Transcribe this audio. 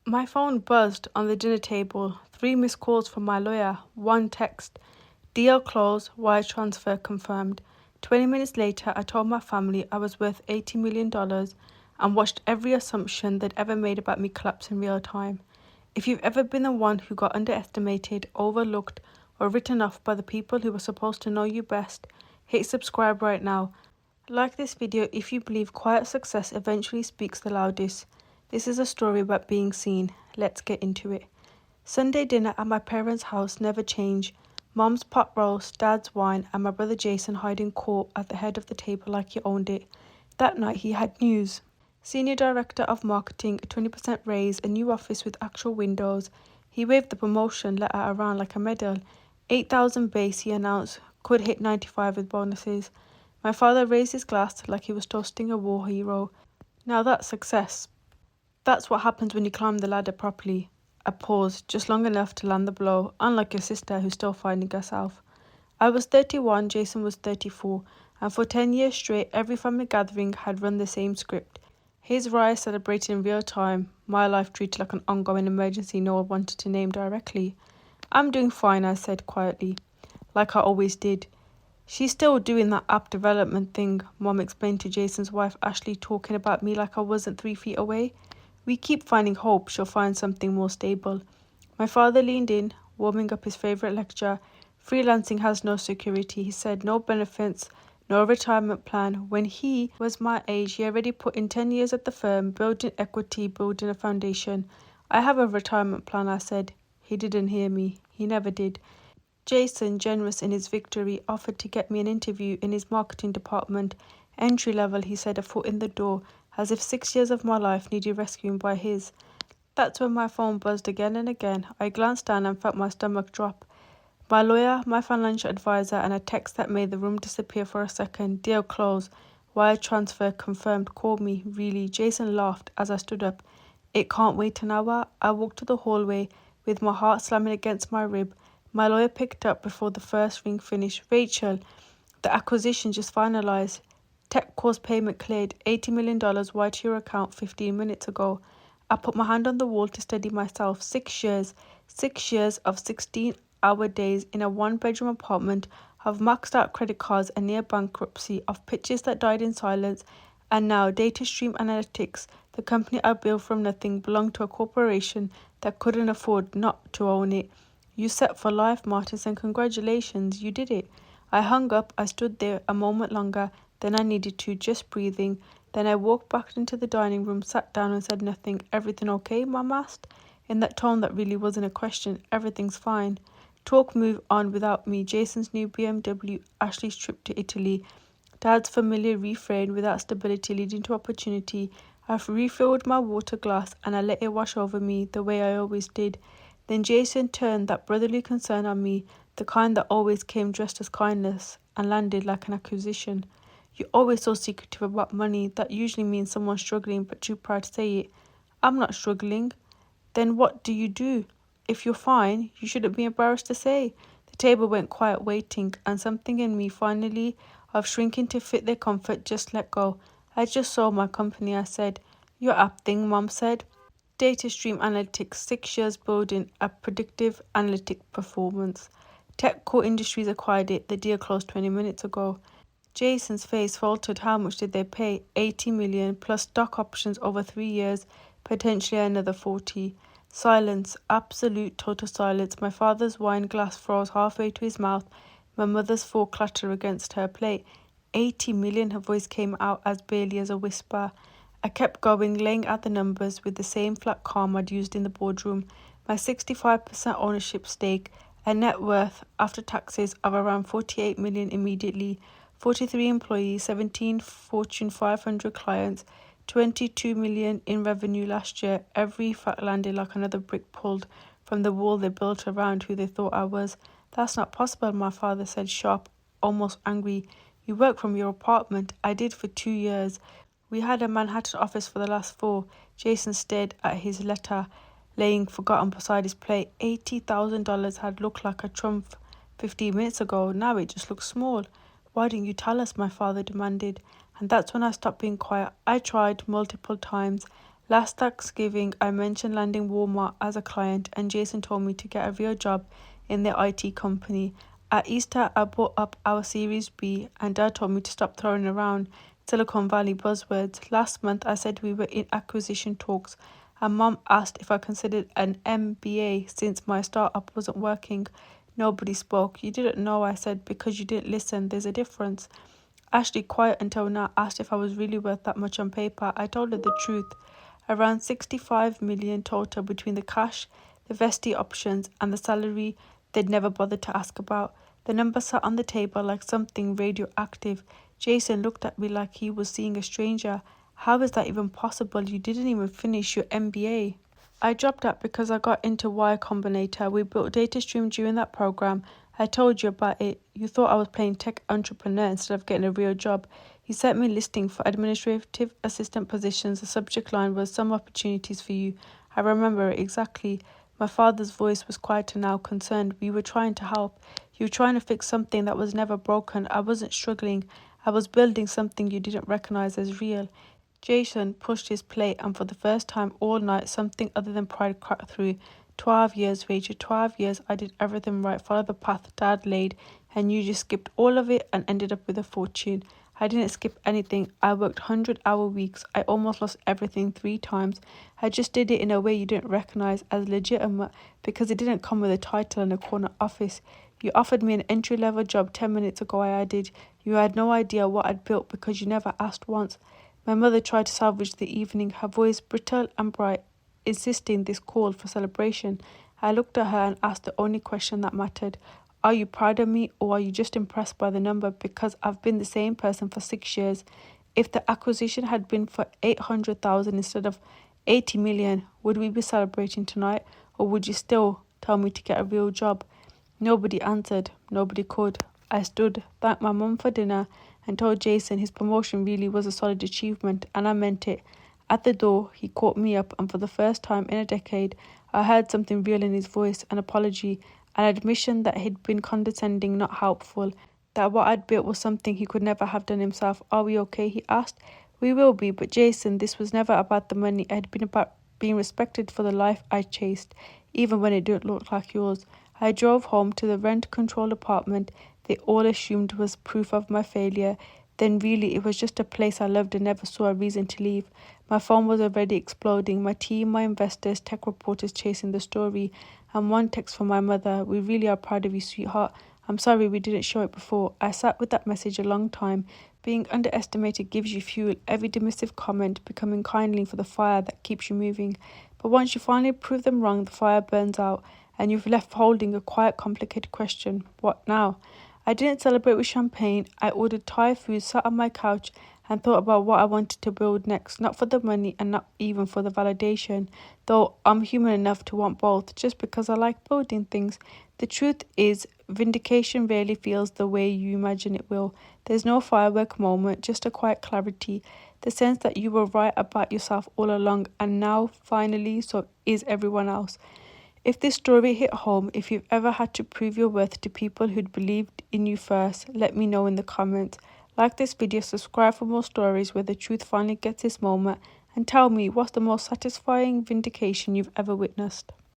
My phone buzzed on the dinner table. 3 missed calls from my lawyer, 1 text. Deal closed, wire transfer confirmed. 20 minutes later, I told my family I was worth $80 million and watched every assumption they'd ever made about me collapse in real time. If you've ever been the one who got underestimated, overlooked, or written off by the people who were supposed to know you best, hit subscribe right now. Like this video if you believe quiet success eventually speaks the loudest. This is a story about being seen. Let's get into it. Sunday dinner at my parents' house never changed. Mom's pot roast, Dad's wine, and my brother Jason hiding court at the head of the table like he owned it. That night he had news. Senior Director of Marketing, a 20% raise, a new office with actual windows. He waved the promotion letter around like a medal. 8,000 base, he announced, could hit 95 with bonuses. My father raised his glass like he was toasting a war hero. Now that's success. That's what happens when you climb the ladder properly. A pause, just long enough to land the blow, unlike your sister who's still finding herself. I was 31, Jason was 34, and for 10 years straight, every family gathering had run the same script. His rise celebrated in real time, my life treated like an ongoing emergency no one wanted to name directly. I'm doing fine, I said quietly, like I always did. She's still doing that app development thing, Mom explained to Jason's wife Ashley, talking about me like I wasn't 3 feet away. We keep finding hope she'll find something more stable. My father leaned in, warming up his favourite lecture. Freelancing has no security, he said, no benefits, no retirement plan. When he was my age, he already put in 10 years at the firm, building equity, building a foundation. I have a retirement plan, I said. He didn't hear me. He never did. Jason, generous in his victory, offered to get me an interview in his marketing department. Entry level, he said, a foot in the door, as if 6 years of my life needed rescuing by his. That's when my phone buzzed again and again. I glanced down and felt my stomach drop. My lawyer, my financial advisor, and a text that made the room disappear for a second. Deal closed. Wire transfer confirmed. Call me. Really? Jason laughed as I stood up. It can't wait an hour. I walked to the hallway with my heart slamming against my rib. My lawyer picked up before the first ring finished. Rachel, the acquisition just finalized. Tech course payment cleared. $80 million wired to your account 15 minutes ago. I put my hand on the wall to steady myself. 6 years. 6 years of 16-hour days in a 1-bedroom apartment, of maxed out credit cards and near bankruptcy, of pitches that died in silence, and now Data Stream Analytics, the company I built from nothing, belonged to a corporation that couldn't afford not to own it. You set for life, Martis, and congratulations, you did it. I hung up, I stood there a moment longer than I needed to, just breathing. Then I walked back into the dining room, sat down and said nothing. Everything okay, Mum asked, in that tone that really wasn't a question. Everything's fine. Talk move on without me. Jason's new BMW, Ashley's trip to Italy. Dad's familiar refrain without stability leading to opportunity. I've refilled my water glass and I let it wash over me the way I always did. Then Jason turned that brotherly concern on me, the kind that always came dressed as kindness, and landed like an accusation. You're always so secretive about money. That usually means someone's struggling but too proud to say it. I'm not struggling. Then what do you do? If you're fine, you shouldn't be embarrassed to say. The table went quiet waiting, and something in me finally, of shrinking to fit their comfort, just let go. I just sold my company, I said. Your app thing, Mom said. Data Stream Analytics, 6 years building a predictive analytic performance. Tech Core Industries acquired it. The deal closed 20 minutes ago. Jason's face faltered. How much did they pay? 80 million plus stock options over 3 years, potentially another 40. Silence, absolute total silence. My father's wine glass froze halfway to his mouth. My mother's fork clattered against her plate. 80 million, her voice came out as barely as a whisper. I kept going, laying out the numbers with the same flat calm I'd used in the boardroom. My 65% ownership stake, a net worth after taxes of around 48 million immediately, 43 employees, 17 Fortune 500 clients, 22 million in revenue last year. Every fact landed like another brick pulled from the wall they built around who they thought I was. That's not possible, my father said, sharp, almost angry. You work from your apartment. I did for 2 years. We had a Manhattan office for the last 4. Jason stared at his letter, laying forgotten beside his plate. $80,000 had looked like a trump 15 minutes ago. Now it just looks small. Why didn't you tell us? My father demanded. And that's when I stopped being quiet. I tried multiple times. Last Thanksgiving, I mentioned landing Walmart as a client, and Jason told me to get a real job in their IT company. At Easter, I brought up our Series B, and Dad told me to stop throwing around Silicon Valley buzzwords. Last month, I said we were in acquisition talks, and Mom asked if I considered an MBA since my startup wasn't working. Nobody spoke. You didn't know, I said, because you didn't listen. There's a difference. Ashley, quiet until now, asked if I was really worth that much on paper. I told her the truth. Around 65 million total between the cash, the vesting options, and the salary they'd never bothered to ask about. The number sat on the table like something radioactive. Jason looked at me like he was seeing a stranger. How is that even possible? You didn't even finish your MBA. I dropped out because I got into Y Combinator. We built DataStream during that program. I told you about it. You thought I was playing tech entrepreneur instead of getting a real job. You sent me a listing for administrative assistant positions. The subject line was some opportunities for you. I remember it exactly. My father's voice was quieter now, concerned. We were trying to help. You were trying to fix something that was never broken. I wasn't struggling. I was building something you didn't recognize as real. Jason pushed his plate, and for the first time all night, something other than pride cracked through. 12 years, Rachel, 12 years. I did everything right, followed the path Dad laid, and you just skipped all of it and ended up with a fortune. I didn't skip anything. I worked 100-hour weeks. I almost lost everything 3 times. I just did it in a way you didn't recognize as legitimate because it didn't come with a title and a corner office. You offered me an entry-level job 10 minutes ago, I added. You had no idea what I'd built because you never asked once. My mother tried to salvage the evening, her voice brittle and bright, insisting this called for celebration. I looked at her and asked the only question that mattered. Are you proud of me, or are you just impressed by the number? Because I've been the same person for 6 years. If the acquisition had been for 800,000 instead of 80 million, would we be celebrating tonight, or would you still tell me to get a real job? Nobody answered. Nobody could. I stood, thanked my mum for dinner, and told Jason his promotion really was a solid achievement, and I meant it. At the door, he caught me up, and for the first time in a decade, I heard something real in his voice, an apology, an admission that he'd been condescending, not helpful, that what I'd built was something he could never have done himself. Are we okay? He asked. We will be, but Jason, this was never about the money. It had been about being respected for the life I chased, even when it didn't look like yours. I drove home to the rent-controlled apartment they all assumed was proof of my failure. Then really it was just a place I loved and never saw a reason to leave. My phone was already exploding. My team, my investors, tech reporters chasing the story. And one text from my mother. We really are proud of you, sweetheart. I'm sorry we didn't show it before. I sat with that message a long time. Being underestimated gives you fuel. Every dismissive comment becoming kindling for the fire that keeps you moving. But once you finally prove them wrong, the fire burns out, and you're left holding a quiet, complicated question. What now? I didn't celebrate with champagne. I ordered Thai food, sat on my couch, and thought about what I wanted to build next. Not for the money and not even for the validation, though I'm human enough to want both, just because I like building things. The truth is, vindication rarely feels the way you imagine it will. There's no firework moment, just a quiet clarity. The sense that you were right about yourself all along, and now, finally, so is everyone else. If this story hit home, if you've ever had to prove your worth to people who'd believed in you first, let me know in the comments. Like this video, subscribe for more stories where the truth finally gets its moment, and tell me what's the most satisfying vindication you've ever witnessed.